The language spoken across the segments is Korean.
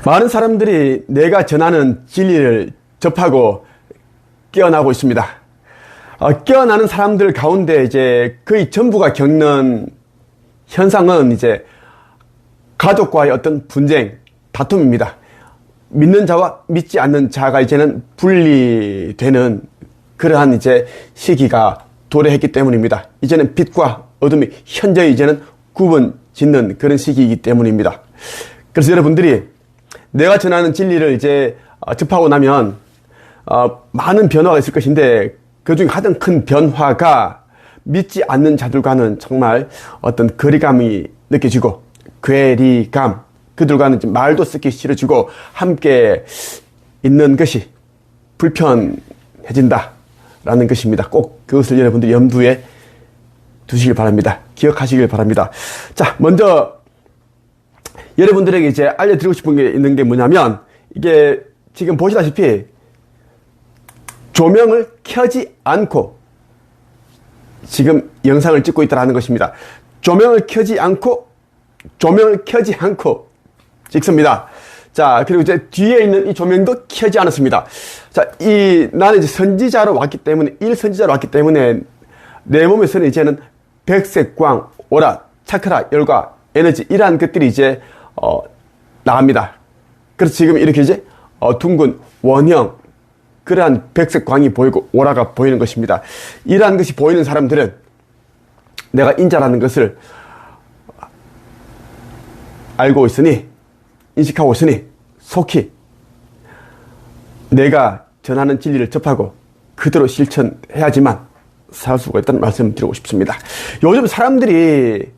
많은 사람들이 내가 전하는 진리를 접하고 깨어나고 있습니다. 깨어나는 사람들 가운데 이제 거의 전부가 겪는 현상은 이제 가족과의 어떤 분쟁, 다툼입니다. 믿는 자와 믿지 않는 자가 이제는 분리되는 그러한 이제 시기가 도래했기 때문입니다. 이제는 빛과 어둠이 현저히 이제는 구분 짓는 그런 시기이기 때문입니다. 그래서 여러분들이 내가 전하는 진리를 이제 접하고 나면 많은 변화가 있을 것인데 그 중에 가장 큰 변화가 믿지 않는 자들과는 정말 어떤 거리감이 느껴지고 괴리감, 그들과는 말도 쓰기 싫어지고 함께 있는 것이 불편해진다라는 것입니다. 꼭 그것을 여러분들이 염두에 두시길 바랍니다. 기억하시길 바랍니다. 자, 먼저 여러분들에게 이제 알려드리고 싶은 게 있는 게 뭐냐면, 이게 지금 보시다시피 조명을 켜지 않고 지금 영상을 찍고 있다는 것입니다. 조명을 켜지 않고 찍습니다. 자, 그리고 이제 뒤에 있는 이 조명도 켜지 않았습니다. 자, 나는 이제 선지자로 왔기 때문에, 일선지자로 왔기 때문에 내 몸에서는 이제는 백색 광, 오라, 차크라, 열과, 에너지, 이러한 것들이 이제 나갑니다. 그래서 지금 이렇게 이제 둥근 원형 그러한 백색 광이 보이고 오라가 보이는 것입니다. 이러한 것이 보이는 사람들은 내가 인자라는 것을 알고 있으니, 인식하고 있으니 속히 내가 전하는 진리를 접하고 그대로 실천해야지만 살 수가 있다는 말씀을 드리고 싶습니다. 요즘 사람들이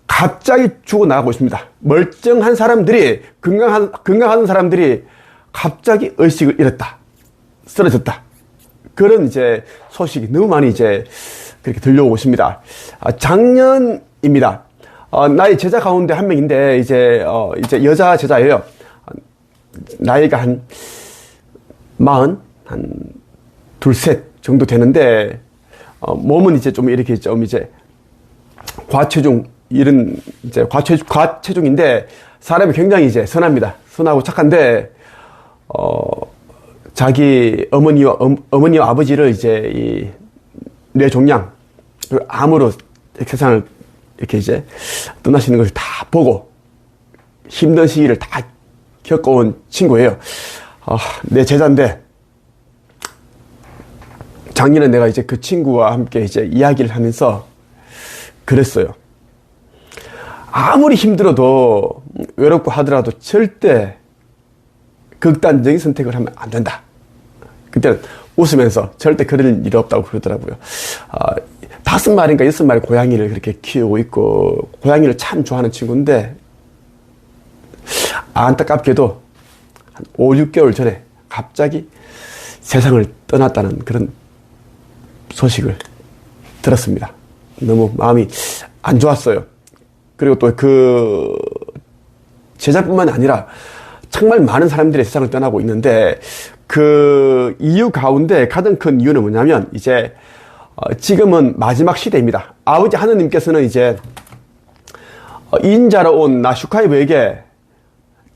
갑자기 죽어나가고 있습니다. 멀쩡한 사람들이, 건강한 사람들이 갑자기 의식을 잃었다, 쓰러졌다, 그런 이제 소식이 너무 많이 이제 그렇게 들려오고 있습니다. 작년입니다. 나의 제자 가운데 한 명인데 이제 여자 제자예요. 나이가 한 40, 한 둘셋 정도 되는데 몸은 이제 좀 이렇게 좀 이제 과체중, 이런 이제 과체중인데 사람이 굉장히 이제 선합니다. 선하고 착한데 자기 어머니와 아버지를 이제 이 뇌종양, 암으로 세상을 이렇게 이제 떠나시는 것을 다 보고 힘든 시기를 다 겪어온 친구예요. 내 제자인데 작년에 내가 이제 그 친구와 함께 이제 이야기를 하면서 그랬어요. 아무리 힘들어도 외롭고 하더라도 절대 극단적인 선택을 하면 안 된다. 그때는 웃으면서 절대 그럴 일 없다고 그러더라고요. 5마리인가 6마리 고양이를 그렇게 키우고 있고 고양이를 참 좋아하는 친구인데 안타깝게도 한 5, 6개월 전에 갑자기 세상을 떠났다는 그런 소식을 들었습니다. 너무 마음이 안 좋았어요. 그리고 또 그 제자뿐만 아니라 정말 많은 사람들이 세상을 떠나고 있는데 그 이유 가운데 가장 큰 이유는 뭐냐면 이제 지금은 마지막 시대입니다. 아버지 하느님께서는 이제 인자로 온 나 슈카이브에게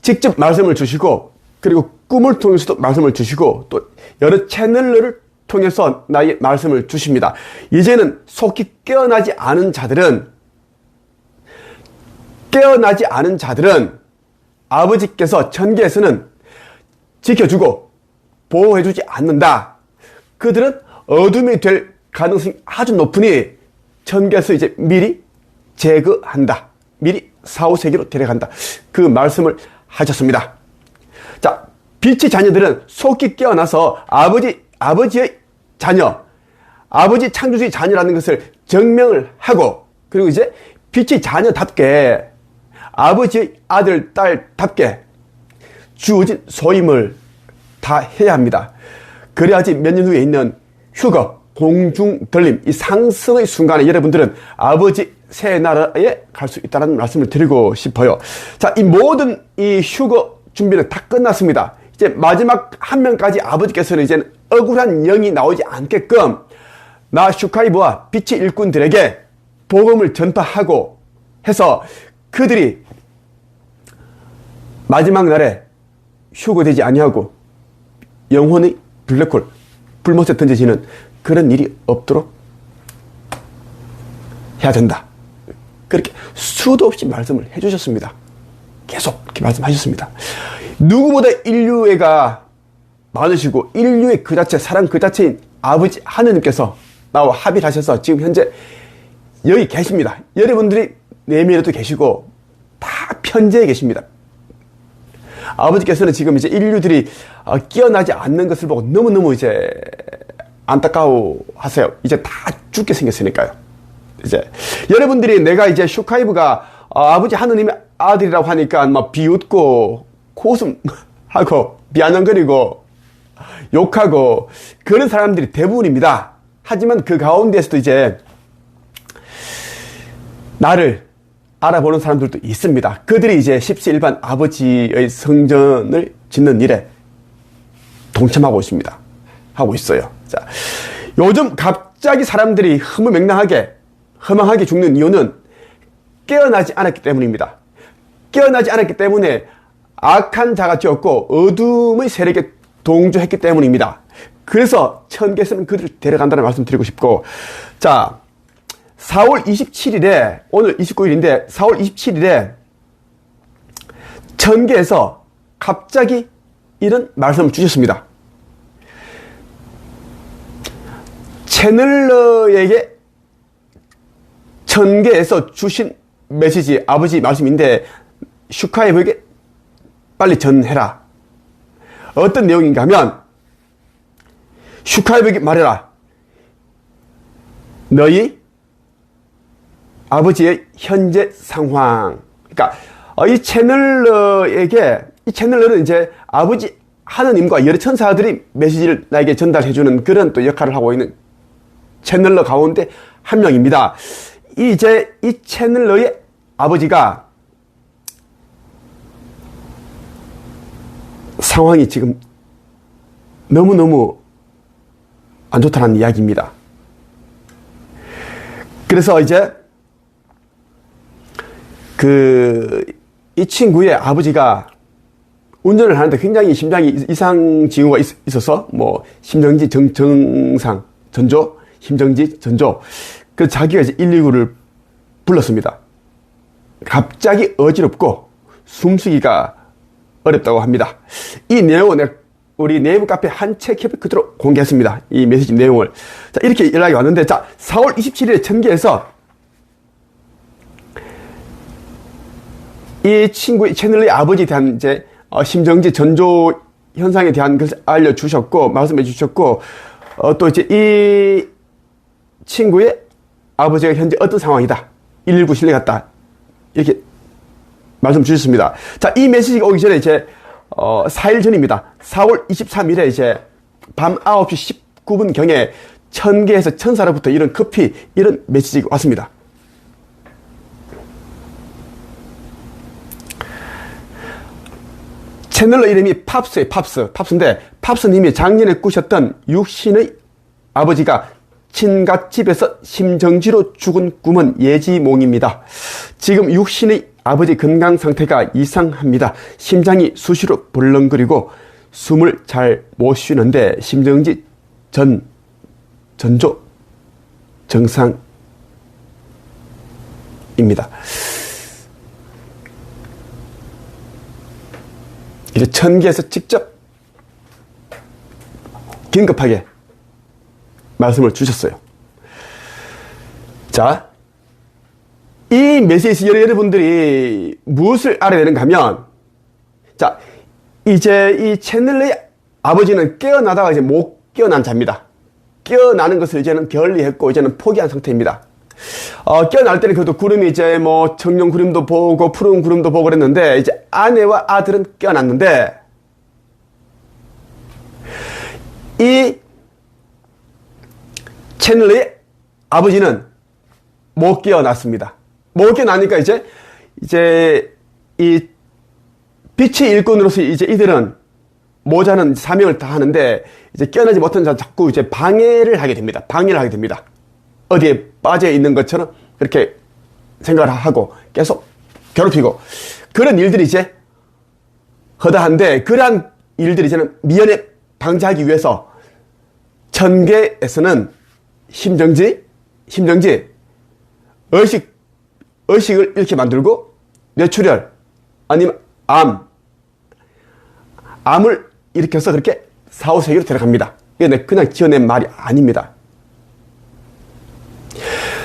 직접 말씀을 주시고 그리고 꿈을 통해서도 말씀을 주시고 또 여러 채널을 통해서 나의 말씀을 주십니다. 이제는 속히 깨어나지 않은 자들은 아버지께서 천계에서는 지켜주고 보호해주지 않는다. 그들은 어둠이 될 가능성이 아주 높으니 천계에서 이제 미리 제거한다. 미리 사후세계로 데려간다. 그 말씀을 하셨습니다. 자, 빛의 자녀들은 속히 깨어나서 아버지의 자녀, 아버지 창조주의 자녀라는 것을 증명을 하고 그리고 이제 빛의 자녀답게 아버지의 아들, 딸답게 주어진 소임을 다 해야 합니다. 그래야지 몇 년 후에 있는 휴거, 공중들림, 이 상승의 순간에 여러분들은 아버지 새 나라에 갈 수 있다는 말씀을 드리고 싶어요. 자, 이 모든 이 휴거 준비는 다 끝났습니다. 이제 마지막 한 명까지 아버지께서는 이제 억울한 영이 나오지 않게끔 나 슈카이브와 빛의 일꾼들에게 복음을 전파하고 해서 그들이 마지막 날에 휴거되지 아니하고 영혼의 블랙홀, 불못에 던져지는 그런 일이 없도록 해야 된다. 그렇게 수도 없이 말씀을 해주셨습니다. 계속 이렇게 말씀하셨습니다. 누구보다 인류애가 많으시고 인류의 그 자체, 사랑 그 자체인 아버지 하느님께서 나와 합의를 하셔서 지금 현재 여기 계십니다. 여러분들이 내면에도 계시고 다 편재에 계십니다. 아버지께서는 지금 이제 인류들이 깨어나지 않는 것을 보고 너무너무 이제 안타까워하세요. 이제 다 죽게 생겼으니까요. 이제 여러분들이 내가 이제 슈카이브가 아버지 하느님의 아들이라고 하니까 막 비웃고 코웃음하고 비아냥거리고 욕하고 그런 사람들이 대부분입니다. 하지만 그 가운데에서도 이제 나를 알아보는 사람들도 있습니다. 그들이 이제 십시일반 아버지의 성전을 짓는 일에 동참하고 있습니다. 하고 있어요. 자, 요즘 갑자기 사람들이 허망하게 죽는 이유는 깨어나지 않았기 때문입니다. 깨어나지 않았기 때문에 악한 자가 되었고 어둠의 세력에 동조했기 때문입니다. 그래서 천계에서는 그들을 데려간다는 말씀 드리고 싶고, 자, 4월 27일에, 오늘 29일인데 4월 27일에 천계에서 갑자기 이런 말씀을 주셨습니다. 채널러에게 천계에서 주신 메시지, 아버지 말씀인데 슈카이브에게 빨리 전해라. 어떤 내용인가 하면 슈카이브에게 말해라. 너희 아버지의 현재 상황. 그러니까 이 채널러는 이제 아버지 하느님과 여러 천사들이 메시지를 나에게 전달해주는 그런 또 역할을 하고 있는 채널러 가운데 한 명입니다. 이 채널러의 아버지가 상황이 지금 너무너무 안 좋다는 이야기입니다. 그래서 이제 이 친구의 아버지가 운전을 하는데 굉장히 심장이 이상 징후가 있어서 뭐 심정지 정상 전조, 심정지 전조. 그 자기가 이제 119를 불렀습니다. 갑자기 어지럽고 숨쉬기가 어렵다고 합니다. 이 내용은 우리 네이버 카페 한 책 협회 그대로 공개했습니다. 이 메시지 내용을. 자, 이렇게 연락이 왔는데, 자, 4월 27일에 천계에서 이 친구의 채널의 아버지에 대한 이제 심정지 전조 현상에 대한 것을 알려주셨고, 말씀해 주셨고, 또 이제 이 친구의 아버지가 현재 어떤 상황이다. 119 실려갔다. 이렇게 말씀 주셨습니다. 자, 이 메시지가 오기 전에 이제 4일 전입니다. 4월 23일에 이제 밤 9시 19분경에 천계에서 천사로부터 이런 급히 이런 메시지가 왔습니다. 채널러 이름이 팝스예요. 팝스인데 팝스님이 작년에 꾸셨던 육신의 아버지가 친갓집에서 심정지로 죽은 꿈은 예지몽입니다. 지금 육신의 아버지 건강 상태가 이상합니다. 심장이 수시로 벌렁거리고 숨을 잘 못 쉬는데 심정지 전조 정상입니다. 이제 천계에서 직접 긴급하게 말씀을 주셨어요. 자, 이 메시지 여러분들이 무엇을 알아야 되는가 하면, 자, 이제 이 채널의 아버지는 깨어나다가 이제 못 깨어난 자입니다. 깨어나는 것을 이제는 결리했고 이제는 포기한 상태입니다. 깨어날 때는 그래도 구름이 이제 뭐 청룡 구름도 보고 푸른 구름도 보고 그랬는데, 이제 아내와 아들은 깨어났는데 이 채널의 아버지는 못 깨어났습니다. 못 깨어나니까 이제 이 빛의 일꾼으로서 이제 이들은 모자는 사명을 다 하는데 이제 깨어나지 못한 자 자꾸 이제 방해를 하게 됩니다. 어디에 빠져 있는 것처럼 그렇게 생각을 하고 계속 괴롭히고 그런 일들이 이제 허다한데 그러한 일들이 이제는 미연에 방지하기 위해서 천계에서는 심정지, 의식을 이렇게 만들고 뇌출혈, 아니면 암을 일으켜서 그렇게 사후세계로 데려갑니다. 이게 그냥 지어낸 말이 아닙니다.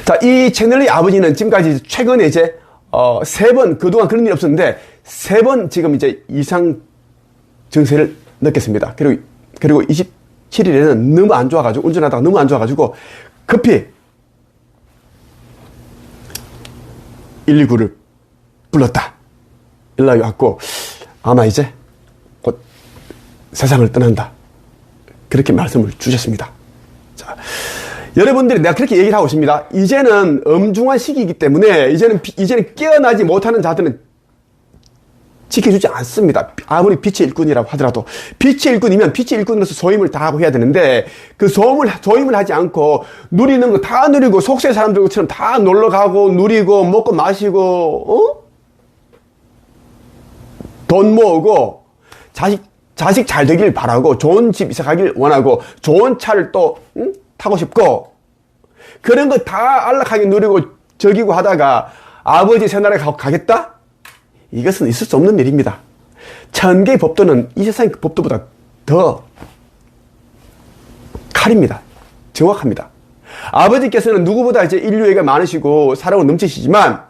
자, 이 채널의 아버지는 지금까지 최근에 이제 3번, 그동안 그런 일이 없었는데 3번 지금 이제 이상 증세를 느꼈습니다. 그리고 27일에는 너무 안 좋아가지고, 운전하다가 너무 안 좋아가지고 급히 119를 불렀다. 연락이 왔고 아마 이제 곧 세상을 떠난다. 그렇게 말씀을 주셨습니다. 자, 여러분들이 내가 그렇게 얘기를 하고 있습니다. 이제는 엄중한 시기이기 때문에 이제는 깨어나지 못하는 자들은 지켜주지 않습니다. 아무리 빛의 일꾼이라고 하더라도 빛의 일꾼이면 빛의 일꾼으로서 소임을 다하고 해야 되는데 그 소임을 하지 않고 누리는 거 다 누리고 속세 사람들처럼 다 놀러 가고 누리고 먹고 마시고 돈 모으고 자식 잘 되길 바라고 좋은 집 이사 가길 원하고 좋은 차를 또 타고 싶고 그런 거 다 안락하게 누리고 즐기고 하다가 아버지 새나라에 가겠다? 이것은 있을 수 없는 일입니다. 천계의 법도는 이 세상의 법도보다 더 칼입니다. 정확합니다. 아버지께서는 누구보다 이제 인류애가 많으시고 사랑으로 넘치시지만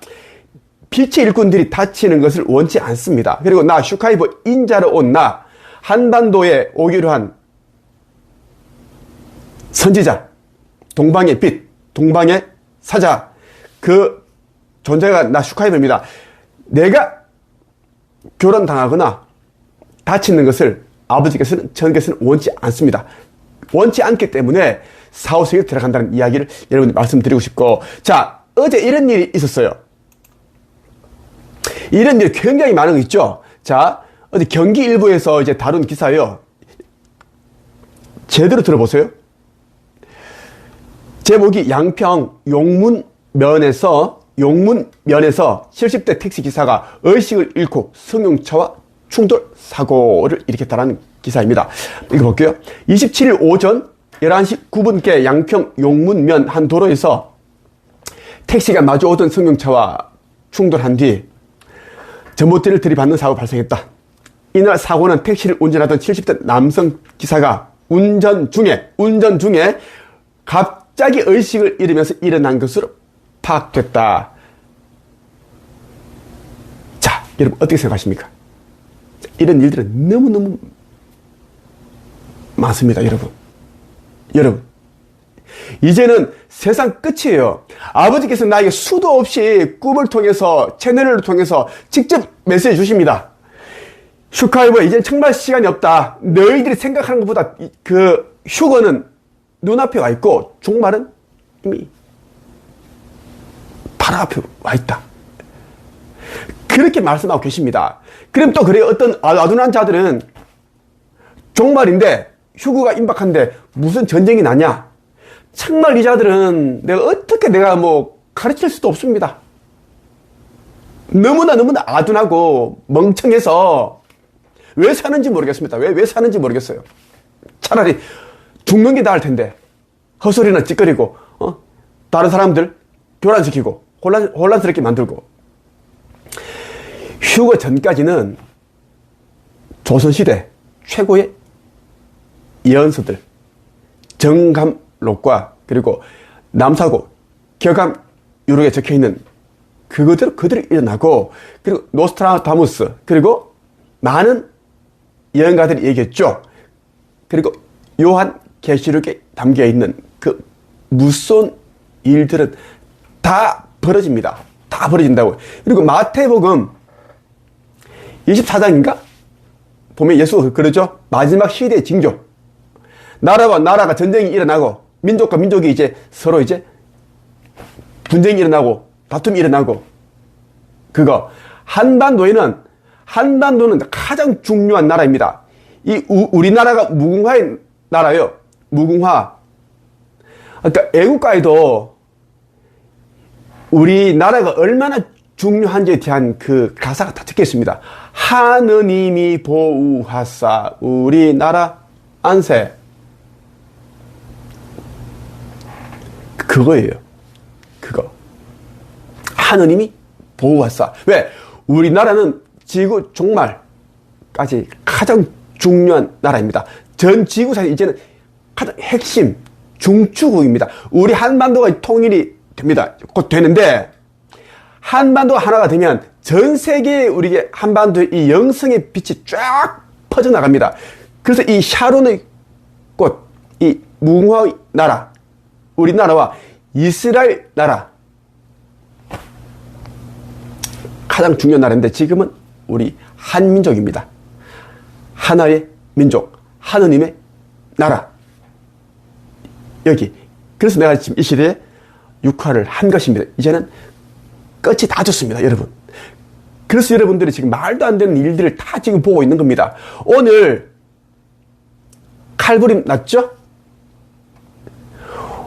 빛의 일꾼들이 다치는 것을 원치 않습니다. 그리고 나 슈카이버 인자로 온 나 한반도에 오기로 한 선지자, 동방의 빛, 동방의 사자, 그 존재가 나 슈카이버입니다. 내가 교란당하거나 다치는 것을 아버지께서는 천계에서는 원치 않습니다. 원치 않기 때문에 사후세계로 들어간다는 이야기를 여러분들 말씀드리고 싶고, 자, 어제 이런 일이 있었어요. 이런 일이 굉장히 많은 거 있죠. 자, 어제 경기일보에서 이제 다룬 기사예요. 제대로 들어보세요. 제목이 양평 용문면에서 70대 택시기사가 의식을 잃고 승용차와 충돌 사고를 일으켰다는 기사입니다. 읽어볼게요. 27일 오전 11시 9분께 양평 용문면 한 도로에서 택시가 마주오던 승용차와 충돌한 뒤 전봇대를 들이받는 사고가 발생했다. 이날 사고는 택시를 운전하던 70대 남성 기사가 운전 중에 갑자기 의식을 잃으면서 일어난 것으로 파악됐다. 자, 여러분 어떻게 생각하십니까? 이런 일들은 너무너무 많습니다, 여러분. 이제는 세상 끝이에요. 아버지께서 나에게 수도 없이 꿈을 통해서, 채널을 통해서 직접 메시지 주십니다. 슈카이버, 이제는 정말 시간이 없다. 너희들이 생각하는 것보다 그 휴거는 눈앞에 와 있고 종말은 이미 바로 앞에 와 있다. 그렇게 말씀하고 계십니다. 그럼 또 그래요. 어떤 아둔한 자들은 종말인데 휴거가 임박한데 무슨 전쟁이 나냐? 정말 이 자들은 내가 가르칠 수도 없습니다. 너무나 아둔하고 멍청해서 왜 사는지 모르겠습니다. 왜 사는지 모르겠어요. 차라리 죽는 게 나을 텐데 헛소리나 찌꺼리고 다른 사람들 교란시키고 혼란스럽게 만들고. 휴거 전까지는 조선시대 최고의 예언서들, 정감록과 그리고 남사고, 격암 유록에 적혀있는 그들이 일어나고, 그리고 노스트라다무스, 그리고 많은 예언가들이 얘기했죠. 그리고 요한 계시록에 담겨있는 그 무서운 일들은 다 벌어집니다. 다 벌어진다고. 그리고 마태복음 24장인가? 보면 예수가 그러죠. 마지막 시대의 징조. 나라와 나라가 전쟁이 일어나고, 민족과 민족이 이제 서로 이제 분쟁이 일어나고, 다툼이 일어나고, 한반도는 가장 중요한 나라입니다. 우리나라가 무궁화의 나라요. 무궁화. 그러니까 애국가에도 우리나라가 얼마나 중요한지에 대한 그 가사가 다 적혀 있습니다. 하느님이 보호하사 우리나라 안세. 그거예요. 그거. 하느님이 보호하사. 왜? 우리나라는 지구 종말까지 가장 중요한 나라입니다. 전 지구상에 이제는 가장 핵심 중추국입니다. 우리 한반도가 통일이 됩니다. 곧 되는데 한반도가 하나가 되면 전 세계에 우리 한반도의 이 영성의 빛이 쫙 퍼져나갑니다. 그래서 이 샤론의 꽃, 이 무궁화의 나라, 우리나라와 이스라엘 나라 가장 중요한 나라인데 지금은 우리 한민족입니다. 하나의 민족, 하느님의 나라. 여기. 그래서 내가 지금 이 시대에 육화를 한 것입니다. 이제는 끝이 다 졌습니다, 여러분. 그래서 여러분들이 지금 말도 안 되는 일들을 다 지금 보고 있는 겁니다. 오늘 칼부림 났죠?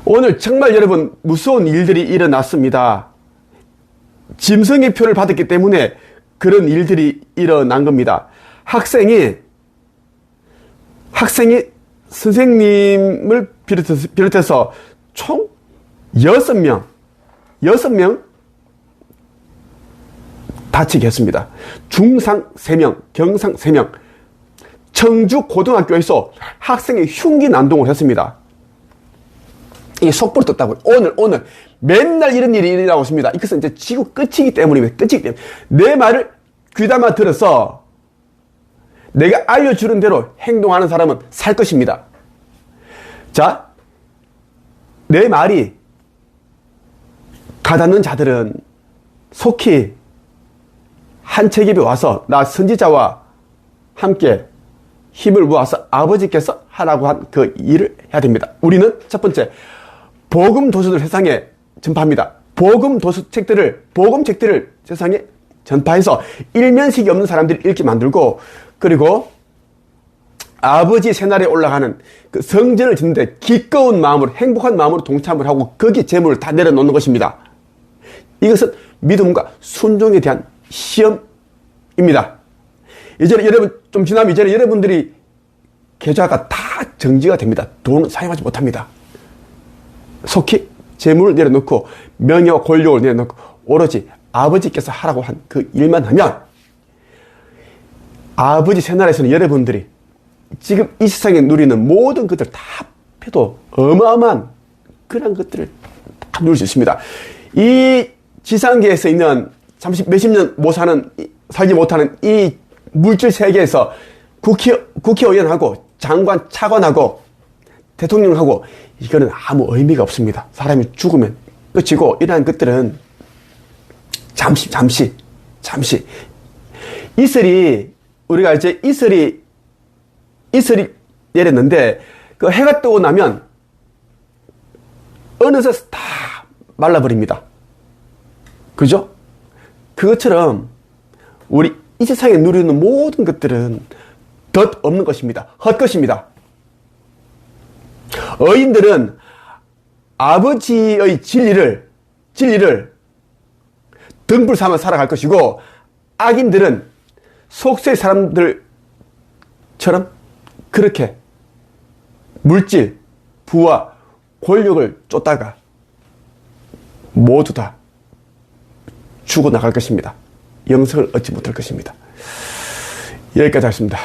오늘 정말 여러분 무서운 일들이 일어났습니다. 짐승의 표를 받았기 때문에 그런 일들이 일어난 겁니다. 학생이 선생님을 비롯해서 총 6명 다치게 했습니다. 중상 3명, 경상 3명. 청주 고등학교에서 학생이 흉기 난동을 했습니다. 이게 속보를 떴다고요. 오늘 맨날 이런 일이 일어나고 있습니다. 이것은 이제 지구 끝이기 때문입니다. 끝이기 때문에 내 말을 귀담아 들어서 내가 알려주는 대로 행동하는 사람은 살 것입니다. 자, 내 말이 가닿는 자들은 속히 한 책임에 와서 나 선지자와 함께 힘을 모아서 아버지께서 하라고 한 그 일을 해야 됩니다. 우리는 첫 번째, 복음 도서를 세상에 전파합니다. 복음 책들을 세상에 전파해서 일면식이 없는 사람들이 읽게 만들고, 그리고 아버지 새날에 올라가는 그 성전을 짓는데 기꺼운 마음으로, 행복한 마음으로 동참을 하고 거기에 재물을 다 내려놓는 것입니다. 이것은 믿음과 순종에 대한 시험입니다. 이제는 여러분, 좀 지나면 이제는 여러분들이 계좌가 다 정지가 됩니다. 돈을 사용하지 못합니다. 속히 재물을 내려놓고 명예와 권력을 내려놓고 오로지 아버지께서 하라고 한 그 일만 하면 아버지 새날에서는 여러분들이 지금 이 세상에 누리는 모든 것들 다 합해도 어마어마한 그런 것들을 다 누릴 수 있습니다. 이 지상계에서 있는 몇십 년 살지 못하는 이 물질 세계에서 국회의원하고 장관, 차관하고 대통령하고 이거는 아무 의미가 없습니다. 사람이 죽으면 끝이고, 이러한 것들은 잠시 우리가 이제 이슬이 내렸는데 그 해가 뜨고 나면 어느새 다 말라버립니다. 그죠? 그것처럼 우리 이 세상에 누리는 모든 것들은 덧 없는 것입니다. 헛것입니다. 의인들은 아버지의 진리를 등불 삼아 살아갈 것이고, 악인들은 속세의 사람들처럼 그렇게 물질, 부와 권력을 쫓다가 모두 다 죽어나갈 것입니다. 영생을 얻지 못할 것입니다. 여기까지 하겠습니다.